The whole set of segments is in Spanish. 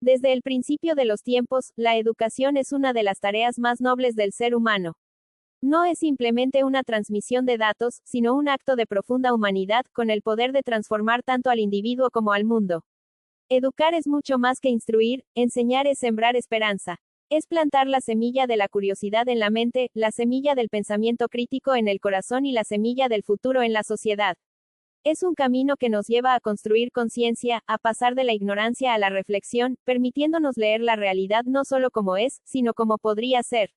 Desde el principio de los tiempos, la educación es una de las tareas más nobles del ser humano. No es simplemente una transmisión de datos, sino un acto de profunda humanidad, con el poder de transformar tanto al individuo como al mundo. Educar es mucho más que instruir, enseñar es sembrar esperanza. Es plantar la semilla de la curiosidad en la mente, la semilla del pensamiento crítico en el corazón y la semilla del futuro en la sociedad. Es un camino que nos lleva a construir conciencia, a pasar de la ignorancia a la reflexión, permitiéndonos leer la realidad no solo como es, sino como podría ser.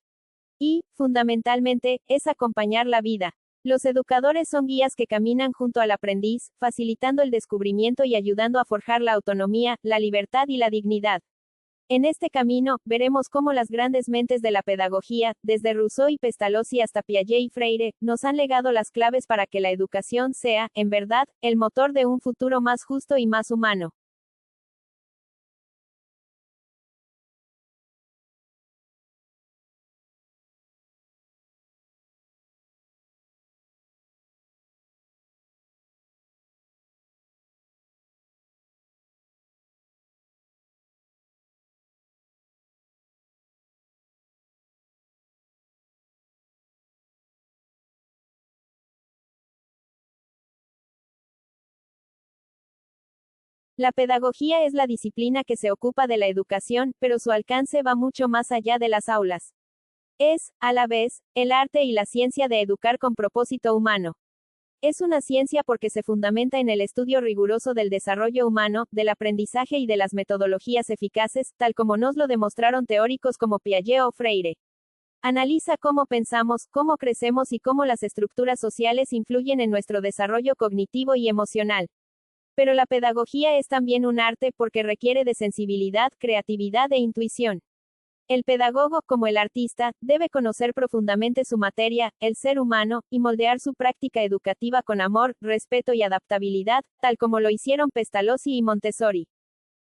Y, fundamentalmente, es acompañar la vida. Los educadores son guías que caminan junto al aprendiz, facilitando el descubrimiento y ayudando a forjar la autonomía, la libertad y la dignidad. En este camino, veremos cómo las grandes mentes de la pedagogía, desde Rousseau y Pestalozzi hasta Piaget y Freire, nos han legado las claves para que la educación sea, en verdad, el motor de un futuro más justo y más humano. La pedagogía es la disciplina que se ocupa de la educación, pero su alcance va mucho más allá de las aulas. Es, a la vez, el arte y la ciencia de educar con propósito humano. Es una ciencia porque se fundamenta en el estudio riguroso del desarrollo humano, del aprendizaje y de las metodologías eficaces, tal como nos lo demostraron teóricos como Piaget o Freire. Analiza cómo pensamos, cómo crecemos y cómo las estructuras sociales influyen en nuestro desarrollo cognitivo y emocional. Pero la pedagogía es también un arte porque requiere de sensibilidad, creatividad e intuición. El pedagogo, como el artista, debe conocer profundamente su materia, el ser humano, y moldear su práctica educativa con amor, respeto y adaptabilidad, tal como lo hicieron Pestalozzi y Montessori.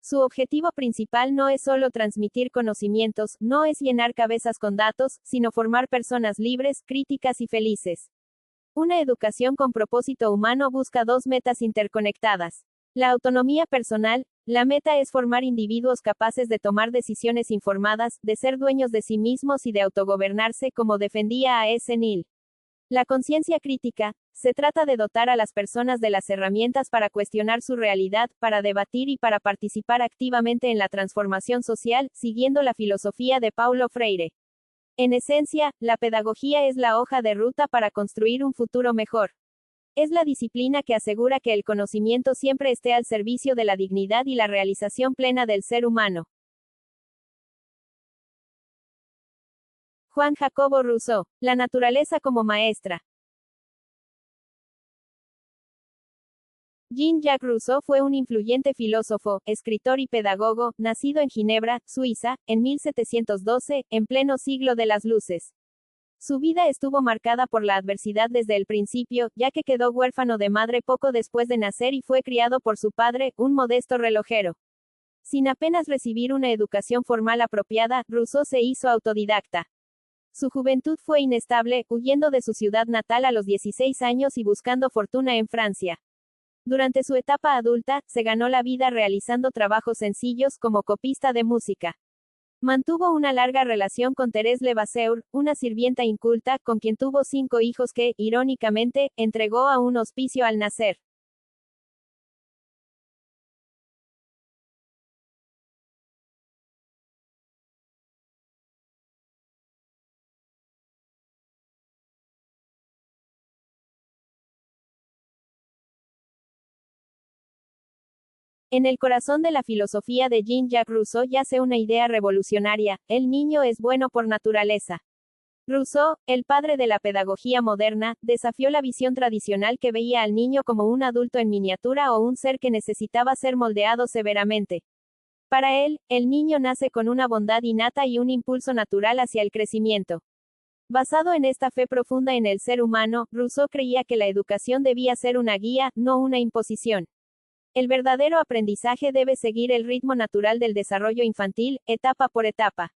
Su objetivo principal no es solo transmitir conocimientos, no es llenar cabezas con datos, sino formar personas libres, críticas y felices. Una educación con propósito humano busca dos metas interconectadas. La autonomía personal, la meta es formar individuos capaces de tomar decisiones informadas, de ser dueños de sí mismos y de autogobernarse, como defendía a S. Neil. La conciencia crítica, se trata de dotar a las personas de las herramientas para cuestionar su realidad, para debatir y para participar activamente en la transformación social, siguiendo la filosofía de Paulo Freire. En esencia, la pedagogía es la hoja de ruta para construir un futuro mejor. Es la disciplina que asegura que el conocimiento siempre esté al servicio de la dignidad y la realización plena del ser humano. Juan Jacobo Rousseau. La naturaleza como maestra. Jean-Jacques Rousseau fue un influyente filósofo, escritor y pedagogo, nacido en Ginebra, Suiza, en 1712, en pleno siglo de las luces. Su vida estuvo marcada por la adversidad desde el principio, ya que quedó huérfano de madre poco después de nacer y fue criado por su padre, un modesto relojero. Sin apenas recibir una educación formal apropiada, Rousseau se hizo autodidacta. Su juventud fue inestable, huyendo de su ciudad natal a los 16 años y buscando fortuna en Francia. Durante su etapa adulta, se ganó la vida realizando trabajos sencillos como copista de música. Mantuvo una larga relación con Thérèse Levasseur, una sirvienta inculta, con quien tuvo 5 hijos que, irónicamente, entregó a un hospicio al nacer. En el corazón de la filosofía de Jean-Jacques Rousseau yace una idea revolucionaria: el niño es bueno por naturaleza. Rousseau, el padre de la pedagogía moderna, desafió la visión tradicional que veía al niño como un adulto en miniatura o un ser que necesitaba ser moldeado severamente. Para él, el niño nace con una bondad innata y un impulso natural hacia el crecimiento. Basado en esta fe profunda en el ser humano, Rousseau creía que la educación debía ser una guía, no una imposición. El verdadero aprendizaje debe seguir el ritmo natural del desarrollo infantil, etapa por etapa.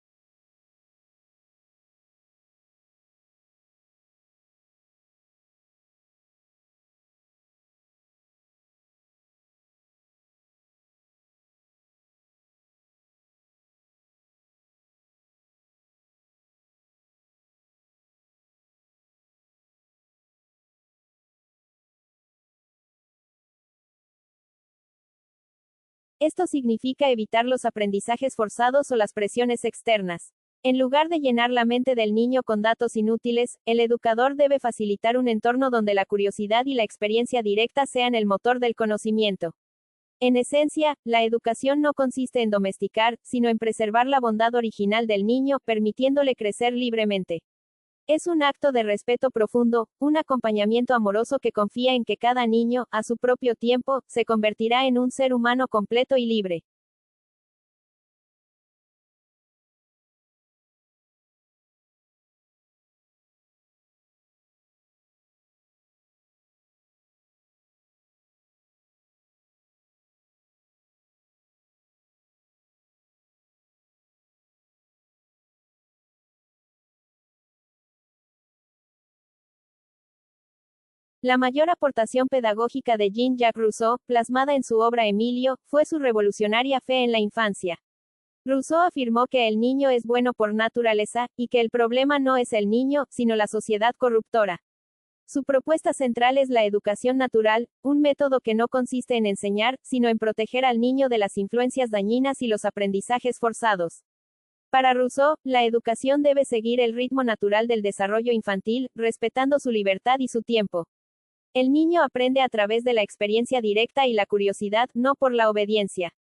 Esto significa evitar los aprendizajes forzados o las presiones externas. En lugar de llenar la mente del niño con datos inútiles, el educador debe facilitar un entorno donde la curiosidad y la experiencia directa sean el motor del conocimiento. En esencia, la educación no consiste en domesticar, sino en preservar la bondad original del niño, permitiéndole crecer libremente. Es un acto de respeto profundo, un acompañamiento amoroso que confía en que cada niño, a su propio tiempo, se convertirá en un ser humano completo y libre. La mayor aportación pedagógica de Jean-Jacques Rousseau, plasmada en su obra Emilio, fue su revolucionaria fe en la infancia. Rousseau afirmó que el niño es bueno por naturaleza, y que el problema no es el niño, sino la sociedad corruptora. Su propuesta central es la educación natural, un método que no consiste en enseñar, sino en proteger al niño de las influencias dañinas y los aprendizajes forzados. Para Rousseau, la educación debe seguir el ritmo natural del desarrollo infantil, respetando su libertad y su tiempo. El niño aprende a través de la experiencia directa y la curiosidad, no por la obediencia.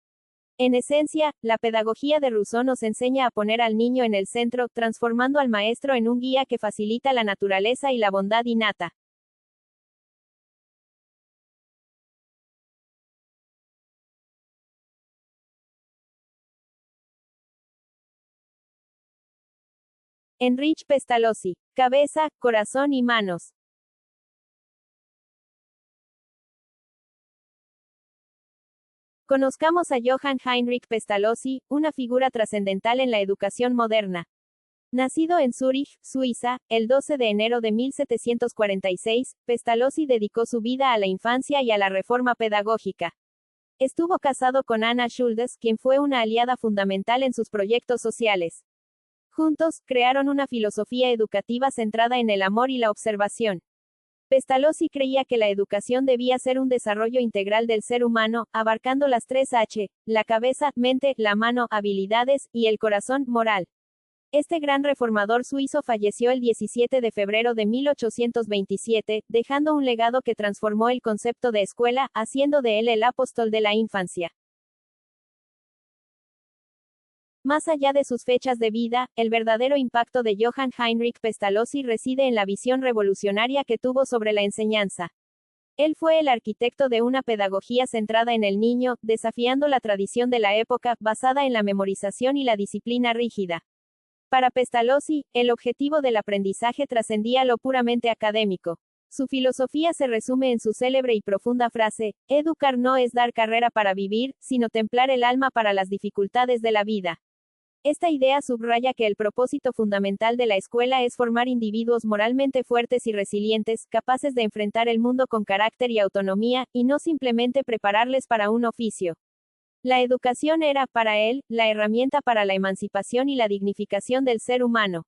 En esencia, la pedagogía de Rousseau nos enseña a poner al niño en el centro, transformando al maestro en un guía que facilita la naturaleza y la bondad innata. Enrique Pestalozzi. Cabeza, corazón y manos. Conozcamos a Johann Heinrich Pestalozzi, una figura trascendental en la educación moderna. Nacido en Zúrich, Suiza, el 12 de enero de 1746, Pestalozzi dedicó su vida a la infancia y a la reforma pedagógica. Estuvo casado con Anna Schuldes, quien fue una aliada fundamental en sus proyectos sociales. Juntos, crearon una filosofía educativa centrada en el amor y la observación. Pestalozzi creía que la educación debía ser un desarrollo integral del ser humano, abarcando las tres H, la cabeza, mente, la mano, habilidades, y el corazón, moral. Este gran reformador suizo falleció el 17 de febrero de 1827, dejando un legado que transformó el concepto de escuela, haciendo de él el apóstol de la infancia. Más allá de sus fechas de vida, el verdadero impacto de Johann Heinrich Pestalozzi reside en la visión revolucionaria que tuvo sobre la enseñanza. Él fue el arquitecto de una pedagogía centrada en el niño, desafiando la tradición de la época, basada en la memorización y la disciplina rígida. Para Pestalozzi, el objetivo del aprendizaje trascendía lo puramente académico. Su filosofía se resume en su célebre y profunda frase: educar no es dar carrera para vivir, sino templar el alma para las dificultades de la vida. Esta idea subraya que el propósito fundamental de la escuela es formar individuos moralmente fuertes y resilientes, capaces de enfrentar el mundo con carácter y autonomía, y no simplemente prepararles para un oficio. La educación era, para él, la herramienta para la emancipación y la dignificación del ser humano.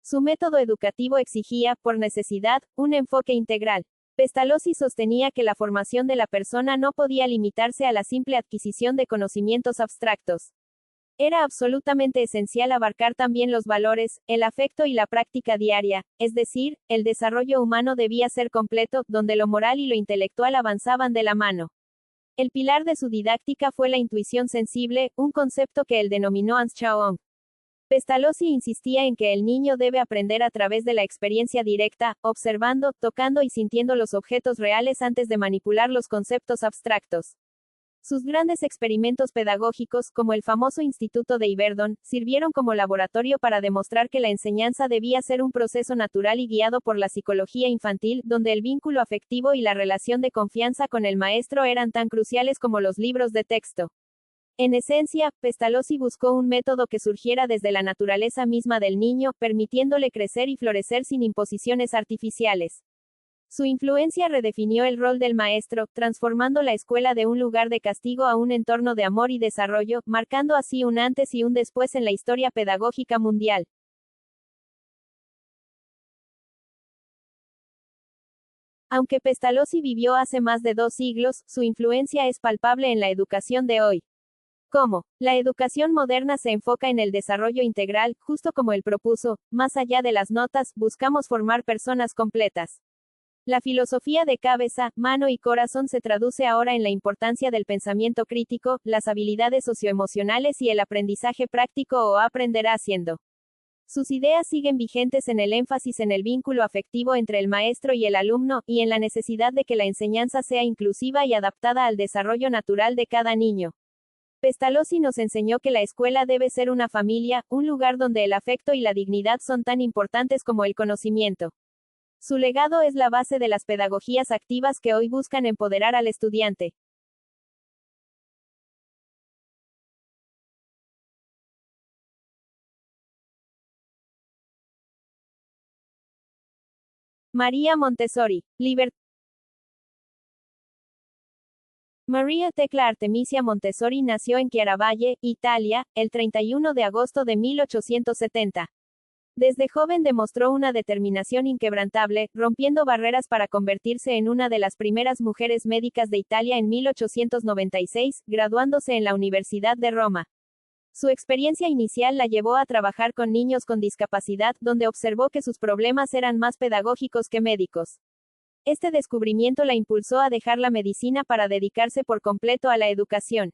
Su método educativo exigía, por necesidad, un enfoque integral. Pestalozzi sostenía que la formación de la persona no podía limitarse a la simple adquisición de conocimientos abstractos. Era absolutamente esencial abarcar también los valores, el afecto y la práctica diaria, es decir, el desarrollo humano debía ser completo, donde lo moral y lo intelectual avanzaban de la mano. El pilar de su didáctica fue la intuición sensible, un concepto que él denominó Anschauung. Pestalozzi insistía en que el niño debe aprender a través de la experiencia directa, observando, tocando y sintiendo los objetos reales antes de manipular los conceptos abstractos. Sus grandes experimentos pedagógicos, como el famoso Instituto de Yverdon, sirvieron como laboratorio para demostrar que la enseñanza debía ser un proceso natural y guiado por la psicología infantil, donde el vínculo afectivo y la relación de confianza con el maestro eran tan cruciales como los libros de texto. En esencia, Pestalozzi buscó un método que surgiera desde la naturaleza misma del niño, permitiéndole crecer y florecer sin imposiciones artificiales. Su influencia redefinió el rol del maestro, transformando la escuela de un lugar de castigo a un entorno de amor y desarrollo, marcando así un antes y un después en la historia pedagógica mundial. Aunque Pestalozzi vivió hace más de 2 siglos, su influencia es palpable en la educación de hoy. ¿Cómo? La educación moderna se enfoca en el desarrollo integral, justo como él propuso, más allá de las notas, buscamos formar personas completas. La filosofía de cabeza, mano y corazón se traduce ahora en la importancia del pensamiento crítico, las habilidades socioemocionales y el aprendizaje práctico o aprender haciendo. Sus ideas siguen vigentes en el énfasis en el vínculo afectivo entre el maestro y el alumno, y en la necesidad de que la enseñanza sea inclusiva y adaptada al desarrollo natural de cada niño. Pestalozzi nos enseñó que la escuela debe ser una familia, un lugar donde el afecto y la dignidad son tan importantes como el conocimiento. Su legado es la base de las pedagogías activas que hoy buscan empoderar al estudiante. María Montessori. María Tecla Artemisia Montessori nació en Chiaravalle, Italia, el 31 de agosto de 1870. Desde joven demostró una determinación inquebrantable, rompiendo barreras para convertirse en una de las primeras mujeres médicas de Italia en 1896, graduándose en la Universidad de Roma. Su experiencia inicial la llevó a trabajar con niños con discapacidad, donde observó que sus problemas eran más pedagógicos que médicos. Este descubrimiento la impulsó a dejar la medicina para dedicarse por completo a la educación.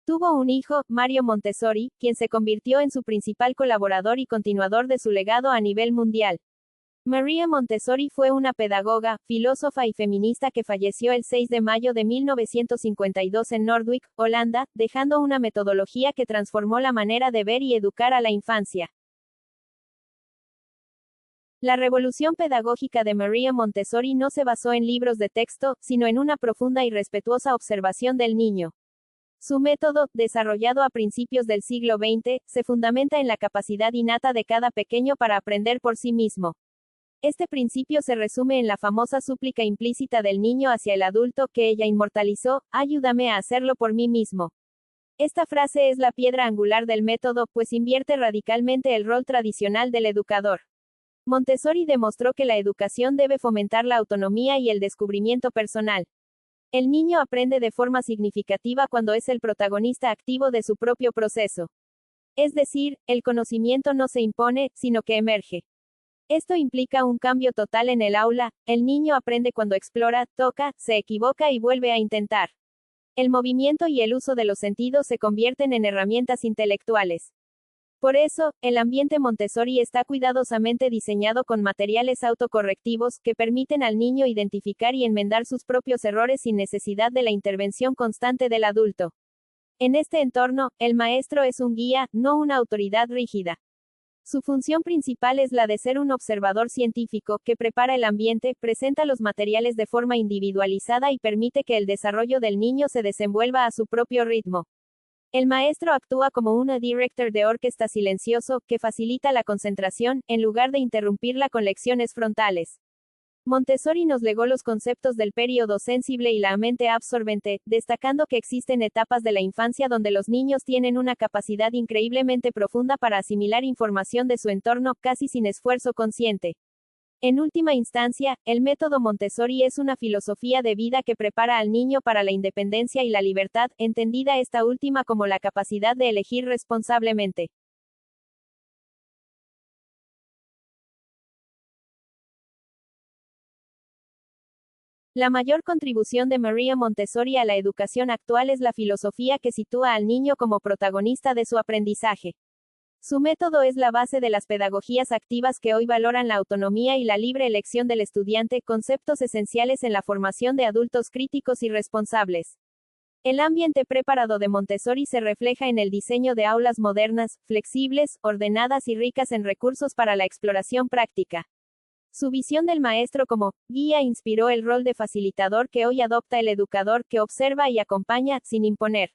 Tuvo un hijo, Mario Montessori, quien se convirtió en su principal colaborador y continuador de su legado a nivel mundial. María Montessori fue una pedagoga, filósofa y feminista que falleció el 6 de mayo de 1952 en Noordwijk, Holanda, dejando una metodología que transformó la manera de ver y educar a la infancia. La revolución pedagógica de María Montessori no se basó en libros de texto, sino en una profunda y respetuosa observación del niño. Su método, desarrollado a principios del siglo XX, se fundamenta en la capacidad innata de cada pequeño para aprender por sí mismo. Este principio se resume en la famosa súplica implícita del niño hacia el adulto que ella inmortalizó: ayúdame a hacerlo por mí mismo. Esta frase es la piedra angular del método, pues invierte radicalmente el rol tradicional del educador. Montessori demostró que la educación debe fomentar la autonomía y el descubrimiento personal. El niño aprende de forma significativa cuando es el protagonista activo de su propio proceso. Es decir, el conocimiento no se impone, sino que emerge. Esto implica un cambio total en el aula. El niño aprende cuando explora, toca, se equivoca y vuelve a intentar. El movimiento y el uso de los sentidos se convierten en herramientas intelectuales. Por eso, el ambiente Montessori está cuidadosamente diseñado con materiales autocorrectivos, que permiten al niño identificar y enmendar sus propios errores sin necesidad de la intervención constante del adulto. En este entorno, el maestro es un guía, no una autoridad rígida. Su función principal es la de ser un observador científico, que prepara el ambiente, presenta los materiales de forma individualizada y permite que el desarrollo del niño se desenvuelva a su propio ritmo. El maestro actúa como un director de orquesta silencioso, que facilita la concentración, en lugar de interrumpirla con lecciones frontales. Montessori nos legó los conceptos del período sensible y la mente absorbente, destacando que existen etapas de la infancia donde los niños tienen una capacidad increíblemente profunda para asimilar información de su entorno, casi sin esfuerzo consciente. En última instancia, el método Montessori es una filosofía de vida que prepara al niño para la independencia y la libertad, entendida esta última como la capacidad de elegir responsablemente. La mayor contribución de María Montessori a la educación actual es la filosofía que sitúa al niño como protagonista de su aprendizaje. Su método es la base de las pedagogías activas que hoy valoran la autonomía y la libre elección del estudiante, conceptos esenciales en la formación de adultos críticos y responsables. El ambiente preparado de Montessori se refleja en el diseño de aulas modernas, flexibles, ordenadas y ricas en recursos para la exploración práctica. Su visión del maestro como guía inspiró el rol de facilitador que hoy adopta el educador, que observa y acompaña, sin imponer.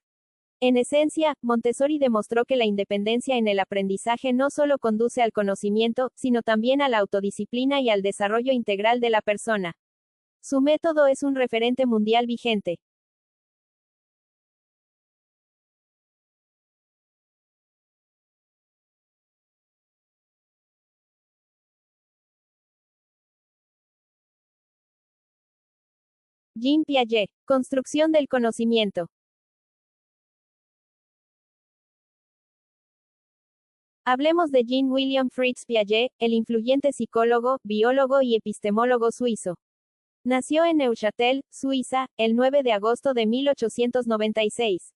En esencia, Montessori demostró que la independencia en el aprendizaje no solo conduce al conocimiento, sino también a la autodisciplina y al desarrollo integral de la persona. Su método es un referente mundial vigente. Jean Piaget. Construcción del conocimiento. Hablemos de Jean-William Fritz Piaget, el influyente psicólogo, biólogo y epistemólogo suizo. Nació en Neuchâtel, Suiza, el 9 de agosto de 1896.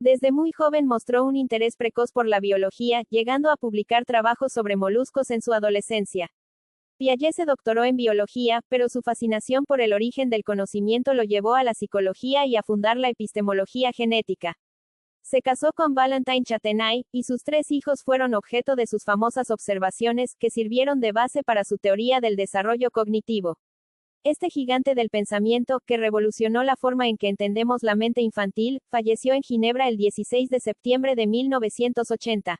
Desde muy joven mostró un interés precoz por la biología, llegando a publicar trabajos sobre moluscos en su adolescencia. Piaget se doctoró en biología, pero su fascinación por el origen del conocimiento lo llevó a la psicología y a fundar la epistemología genética. Se casó con Valentine Châtenay, y sus 3 hijos fueron objeto de sus famosas observaciones, que sirvieron de base para su teoría del desarrollo cognitivo. Este gigante del pensamiento, que revolucionó la forma en que entendemos la mente infantil, falleció en Ginebra el 16 de septiembre de 1980.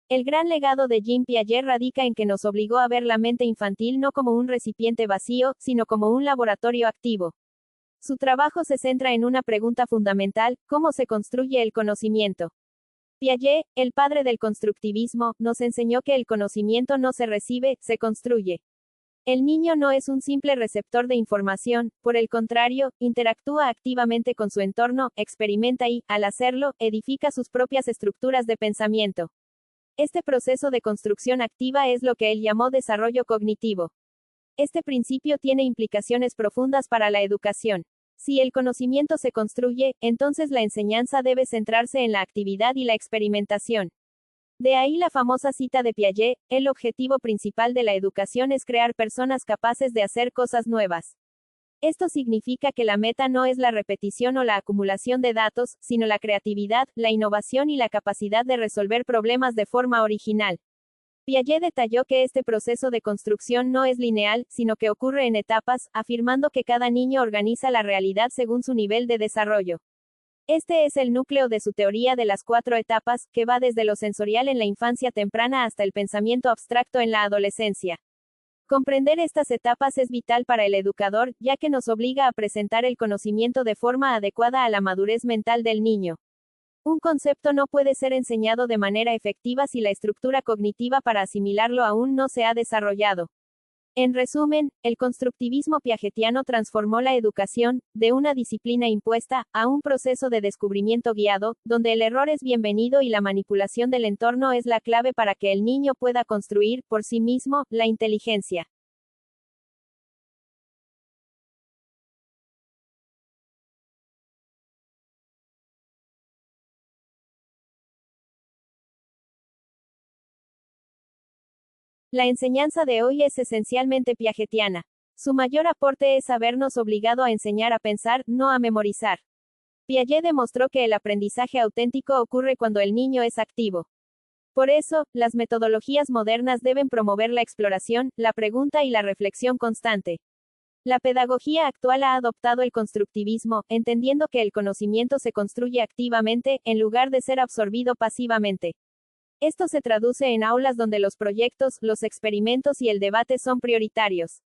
El gran legado de Jean Piaget radica en que nos obligó a ver la mente infantil no como un recipiente vacío, sino como un laboratorio activo. Su trabajo se centra en una pregunta fundamental: ¿cómo se construye el conocimiento? Piaget, el padre del constructivismo, nos enseñó que el conocimiento no se recibe, se construye. El niño no es un simple receptor de información, por el contrario, interactúa activamente con su entorno, experimenta y, al hacerlo, edifica sus propias estructuras de pensamiento. Este proceso de construcción activa es lo que él llamó desarrollo cognitivo. Este principio tiene implicaciones profundas para la educación. Si el conocimiento se construye, entonces la enseñanza debe centrarse en la actividad y la experimentación. De ahí la famosa cita de Piaget: el objetivo principal de la educación es crear personas capaces de hacer cosas nuevas. Esto significa que la meta no es la repetición o la acumulación de datos, sino la creatividad, la innovación y la capacidad de resolver problemas de forma original. Piaget detalló que este proceso de construcción no es lineal, sino que ocurre en etapas, afirmando que cada niño organiza la realidad según su nivel de desarrollo. Este es el núcleo de su teoría de las 4 etapas, que va desde lo sensorial en la infancia temprana hasta el pensamiento abstracto en la adolescencia. Comprender estas etapas es vital para el educador, ya que nos obliga a presentar el conocimiento de forma adecuada a la madurez mental del niño. Un concepto no puede ser enseñado de manera efectiva si la estructura cognitiva para asimilarlo aún no se ha desarrollado. En resumen, el constructivismo piagetiano transformó la educación, de una disciplina impuesta, a un proceso de descubrimiento guiado, donde el error es bienvenido y la manipulación del entorno es la clave para que el niño pueda construir, por sí mismo, la inteligencia. La enseñanza de hoy es esencialmente piagetiana. Su mayor aporte es habernos obligado a enseñar a pensar, no a memorizar. Piaget demostró que el aprendizaje auténtico ocurre cuando el niño es activo. Por eso, las metodologías modernas deben promover la exploración, la pregunta y la reflexión constante. La pedagogía actual ha adoptado el constructivismo, entendiendo que el conocimiento se construye activamente, en lugar de ser absorbido pasivamente. Esto se traduce en aulas donde los proyectos, los experimentos y el debate son prioritarios.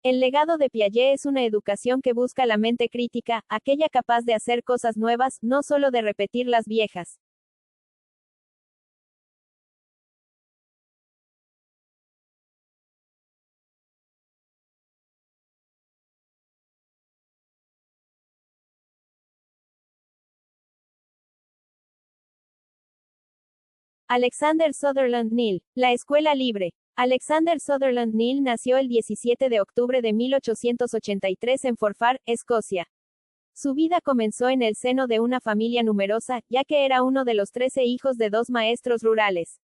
El legado de Piaget es una educación que busca la mente crítica, aquella capaz de hacer cosas nuevas, no solo de repetir las viejas. Alexander Sutherland Neill. La Escuela Libre. Alexander Sutherland Neill nació el 17 de octubre de 1883 en Forfar, Escocia. Su vida comenzó en el seno de una familia numerosa, ya que era uno de los 13 hijos de 2 maestros rurales.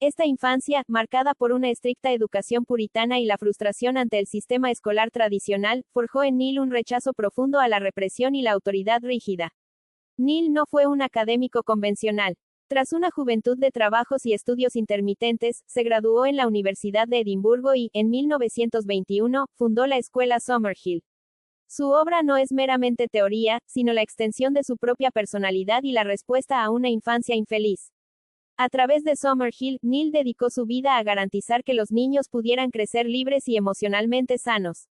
Esta infancia, marcada por una estricta educación puritana y la frustración ante el sistema escolar tradicional, forjó en Neill un rechazo profundo a la represión y la autoridad rígida. Neill no fue un académico convencional. Tras una juventud de trabajos y estudios intermitentes, se graduó en la Universidad de Edimburgo y, en 1921, fundó la escuela Summerhill. Su obra no es meramente teoría, sino la extensión de su propia personalidad y la respuesta a una infancia infeliz. A través de Summerhill, Neill dedicó su vida a garantizar que los niños pudieran crecer libres y emocionalmente sanos.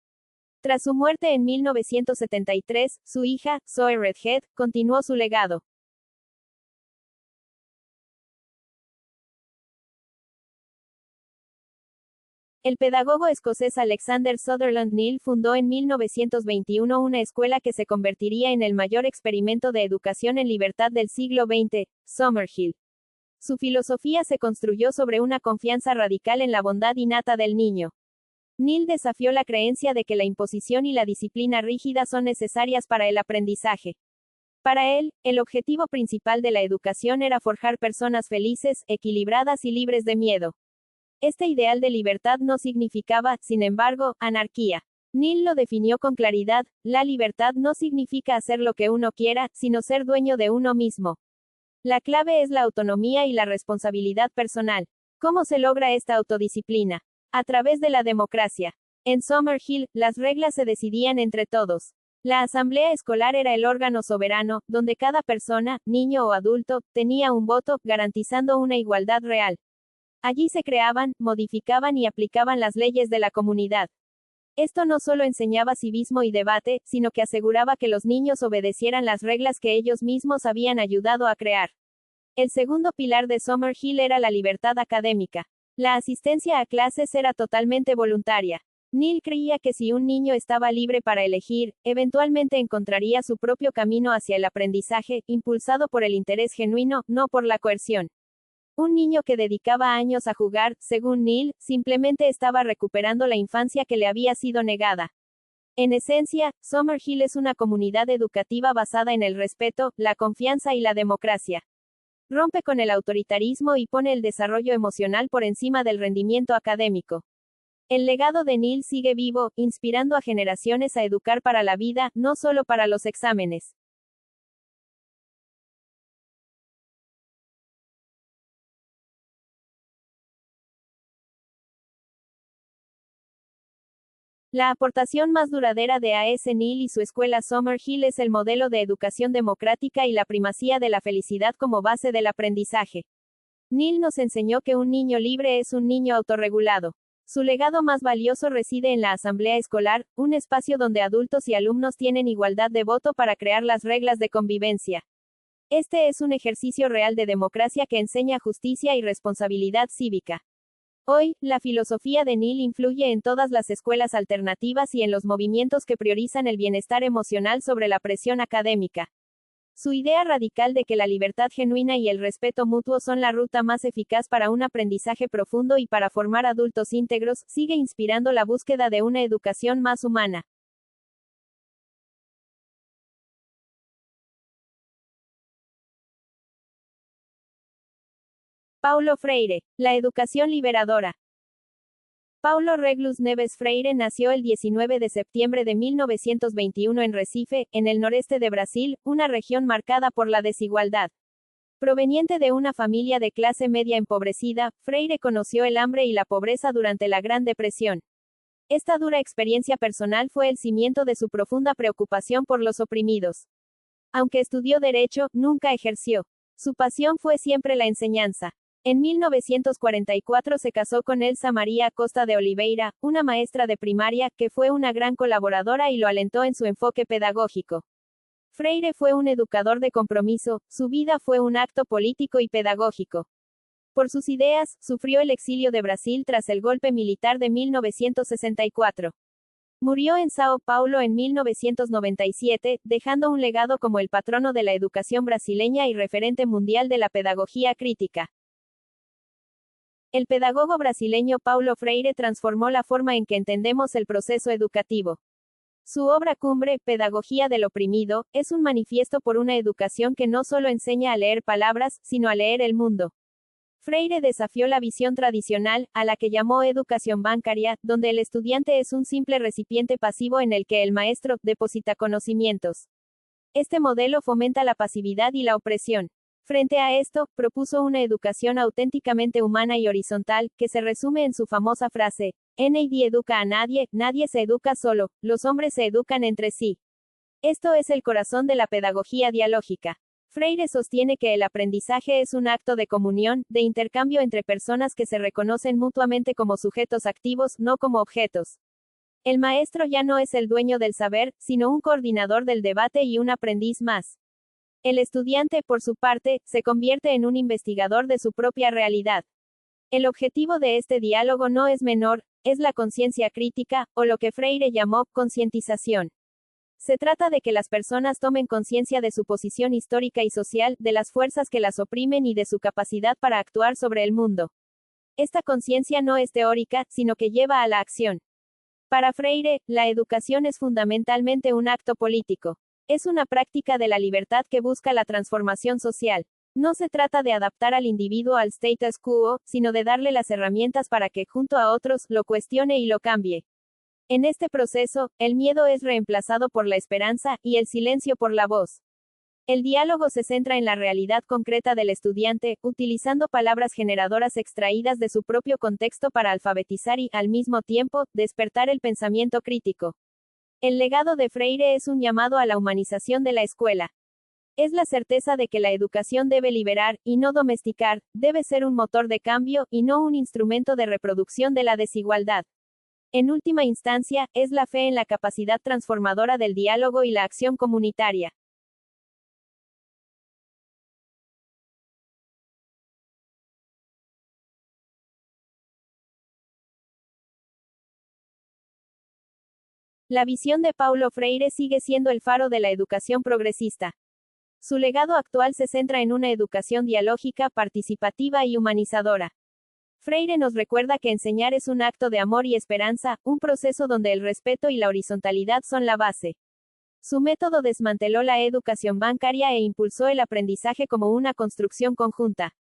Tras su muerte en 1973, su hija, Zoe Redhead, continuó su legado. El pedagogo escocés Alexander Sutherland Neill fundó en 1921 una escuela que se convertiría en el mayor experimento de educación en libertad del siglo XX, Summerhill. Su filosofía se construyó sobre una confianza radical en la bondad innata del niño. Neill desafió la creencia de que la imposición y la disciplina rígida son necesarias para el aprendizaje. Para él, el objetivo principal de la educación era forjar personas felices, equilibradas y libres de miedo. Este ideal de libertad no significaba, sin embargo, anarquía. Neill lo definió con claridad: la libertad no significa hacer lo que uno quiera, sino ser dueño de uno mismo. La clave es la autonomía y la responsabilidad personal. ¿Cómo se logra esta autodisciplina? A través de la democracia. En Summerhill, las reglas se decidían entre todos. La asamblea escolar era el órgano soberano, donde cada persona, niño o adulto, tenía un voto, garantizando una igualdad real. Allí se creaban, modificaban y aplicaban las leyes de la comunidad. Esto no solo enseñaba civismo y debate, sino que aseguraba que los niños obedecieran las reglas que ellos mismos habían ayudado a crear. El segundo pilar de Summerhill era la libertad académica. La asistencia a clases era totalmente voluntaria. Neill creía que si un niño estaba libre para elegir, eventualmente encontraría su propio camino hacia el aprendizaje, impulsado por el interés genuino, no por la coerción. Un niño que dedicaba años a jugar, según Neill, simplemente estaba recuperando la infancia que le había sido negada. En esencia, Summerhill es una comunidad educativa basada en el respeto, la confianza y la democracia. Rompe con el autoritarismo y pone el desarrollo emocional por encima del rendimiento académico. El legado de Neill sigue vivo, inspirando a generaciones a educar para la vida, no solo para los exámenes. La aportación más duradera de A.S. Neill y su escuela Summerhill es el modelo de educación democrática y la primacía de la felicidad como base del aprendizaje. Neill nos enseñó que un niño libre es un niño autorregulado. Su legado más valioso reside en la asamblea escolar, un espacio donde adultos y alumnos tienen igualdad de voto para crear las reglas de convivencia. Este es un ejercicio real de democracia que enseña justicia y responsabilidad cívica. Hoy, la filosofía de Neill influye en todas las escuelas alternativas y en los movimientos que priorizan el bienestar emocional sobre la presión académica. Su idea radical de que la libertad genuina y el respeto mutuo son la ruta más eficaz para un aprendizaje profundo y para formar adultos íntegros, sigue inspirando la búsqueda de una educación más humana. Paulo Freire. La educación liberadora. Paulo Reglus Neves Freire nació el 19 de septiembre de 1921 en Recife, en el noreste de Brasil, una región marcada por la desigualdad. Proveniente de una familia de clase media empobrecida, Freire conoció el hambre y la pobreza durante la Gran Depresión. Esta dura experiencia personal fue el cimiento de su profunda preocupación por los oprimidos. Aunque estudió Derecho, nunca ejerció. Su pasión fue siempre la enseñanza. En 1944 se casó con Elsa María Costa de Oliveira, una maestra de primaria, que fue una gran colaboradora y lo alentó en su enfoque pedagógico. Freire fue un educador de compromiso, su vida fue un acto político y pedagógico. Por sus ideas, sufrió el exilio de Brasil tras el golpe militar de 1964. Murió en Sao Paulo en 1997, dejando un legado como el patrono de la educación brasileña y referente mundial de la pedagogía crítica. El pedagogo brasileño Paulo Freire transformó la forma en que entendemos el proceso educativo. Su obra cumbre, Pedagogía del oprimido, es un manifiesto por una educación que no solo enseña a leer palabras, sino a leer el mundo. Freire desafió la visión tradicional, a la que llamó educación bancaria, donde el estudiante es un simple recipiente pasivo en el que el maestro deposita conocimientos. Este modelo fomenta la pasividad y la opresión. Frente a esto, propuso una educación auténticamente humana y horizontal, que se resume en su famosa frase: nadie educa a nadie, nadie se educa solo, los hombres se educan entre sí. Esto es el corazón de la pedagogía dialógica. Freire sostiene que el aprendizaje es un acto de comunión, de intercambio entre personas que se reconocen mutuamente como sujetos activos, no como objetos. El maestro ya no es el dueño del saber, sino un coordinador del debate y un aprendiz más. El estudiante, por su parte, se convierte en un investigador de su propia realidad. El objetivo de este diálogo no es menor, es la conciencia crítica, o lo que Freire llamó concientización. Se trata de que las personas tomen conciencia de su posición histórica y social, de las fuerzas que las oprimen y de su capacidad para actuar sobre el mundo. Esta conciencia no es teórica, sino que lleva a la acción. Para Freire, la educación es fundamentalmente un acto político. Es una práctica de la libertad que busca la transformación social. No se trata de adaptar al individuo al status quo, sino de darle las herramientas para que, junto a otros, lo cuestione y lo cambie. En este proceso, el miedo es reemplazado por la esperanza, y el silencio por la voz. El diálogo se centra en la realidad concreta del estudiante, utilizando palabras generadoras extraídas de su propio contexto para alfabetizar y, al mismo tiempo, despertar el pensamiento crítico. El legado de Freire es un llamado a la humanización de la escuela. Es la certeza de que la educación debe liberar, y no domesticar, debe ser un motor de cambio, y no un instrumento de reproducción de la desigualdad. En última instancia, es la fe en la capacidad transformadora del diálogo y la acción comunitaria. La visión de Paulo Freire sigue siendo el faro de la educación progresista. Su legado actual se centra en una educación dialógica, participativa y humanizadora. Freire nos recuerda que enseñar es un acto de amor y esperanza, un proceso donde el respeto y la horizontalidad son la base. Su método desmanteló la educación bancaria e impulsó el aprendizaje como una construcción conjunta.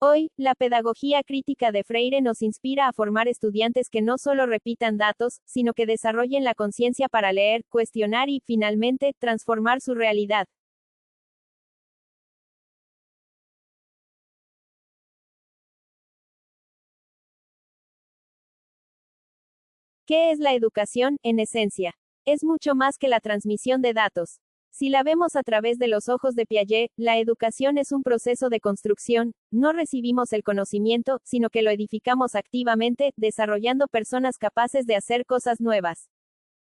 Hoy, la pedagogía crítica de Freire nos inspira a formar estudiantes que no solo repitan datos, sino que desarrollen la conciencia para leer, cuestionar y, finalmente, transformar su realidad. ¿Qué es la educación, en esencia? Es mucho más que la transmisión de datos. Si la vemos a través de los ojos de Piaget, la educación es un proceso de construcción, no recibimos el conocimiento, sino que lo edificamos activamente, desarrollando personas capaces de hacer cosas nuevas.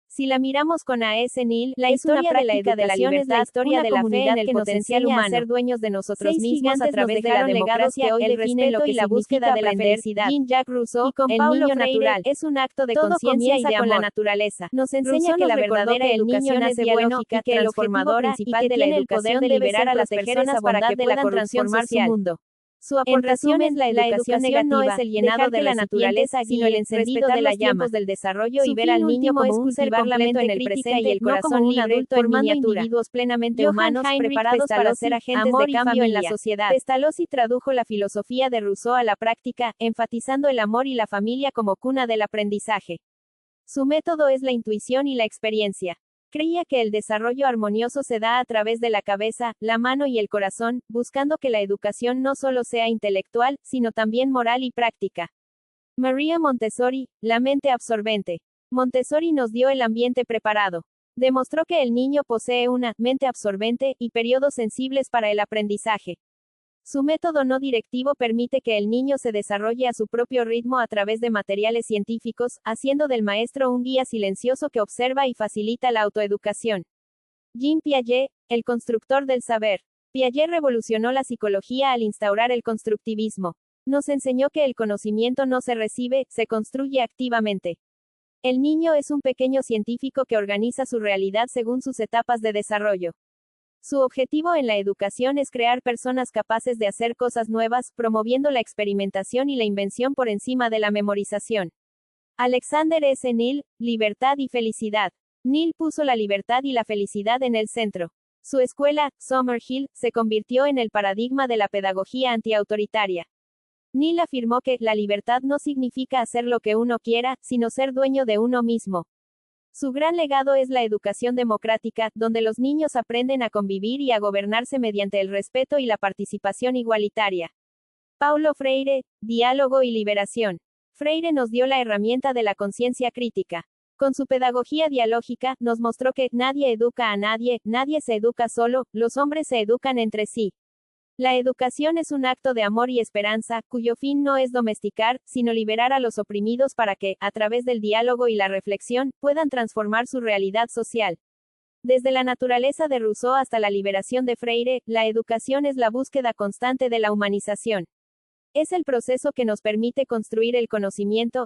Si la miramos con A.S. Neill, la historia de la educación es la historia de la fe en el potencial humano. A ser dueños de nosotros mismos a través de la democracia, hoy el respeto y la búsqueda de la felicidad. Jean-Jacques Rousseau, y con Paulo Freire, es un acto de conciencia y de amor. Con la naturaleza. Nos enseña que la verdadera educación es biológica, transformadora, y que tiene el poder de liberar a las personas para que puedan transformar su mundo. Su aportación es la educación negativa, no es el llenado de la naturaleza, sino el encendido de la llama del desarrollo y ver al niño como un ser completo en el presente y el corazón como un adulto formando individuos plenamente humanos, preparados para ser agentes de cambio en la sociedad. Pestalozzi tradujo la filosofía de Rousseau a la práctica, enfatizando el amor y la familia como cuna del aprendizaje. Su método es la intuición y la experiencia. Creía que el desarrollo armonioso se da a través de la cabeza, la mano y el corazón, buscando que la educación no solo sea intelectual, sino también moral y práctica. María Montessori, la mente absorbente. Montessori nos dio el ambiente preparado. Demostró que el niño posee una mente absorbente y periodos sensibles para el aprendizaje. Su método no directivo permite que el niño se desarrolle a su propio ritmo a través de materiales científicos, haciendo del maestro un guía silencioso que observa y facilita la autoeducación. Jean Piaget, el constructor del saber. Piaget revolucionó la psicología al instaurar el constructivismo. Nos enseñó que el conocimiento no se recibe, se construye activamente. El niño es un pequeño científico que organiza su realidad según sus etapas de desarrollo. Su objetivo en la educación es crear personas capaces de hacer cosas nuevas, promoviendo la experimentación y la invención por encima de la memorización. Alexander S. Neill, libertad y felicidad. Neill puso la libertad y la felicidad en el centro. Su escuela, Summerhill, se convirtió en el paradigma de la pedagogía antiautoritaria. Neill afirmó que la libertad no significa hacer lo que uno quiera, sino ser dueño de uno mismo. Su gran legado es la educación democrática, donde los niños aprenden a convivir y a gobernarse mediante el respeto y la participación igualitaria. Paulo Freire, diálogo y liberación. Freire nos dio la herramienta de la conciencia crítica. Con su pedagogía dialógica, nos mostró que nadie educa a nadie, nadie se educa solo, los hombres se educan entre sí. La educación es un acto de amor y esperanza, cuyo fin no es domesticar, sino liberar a los oprimidos para que, a través del diálogo y la reflexión, puedan transformar su realidad social. Desde la naturaleza de Rousseau hasta la liberación de Freire, la educación es la búsqueda constante de la humanización. Es el proceso que nos permite construir el conocimiento,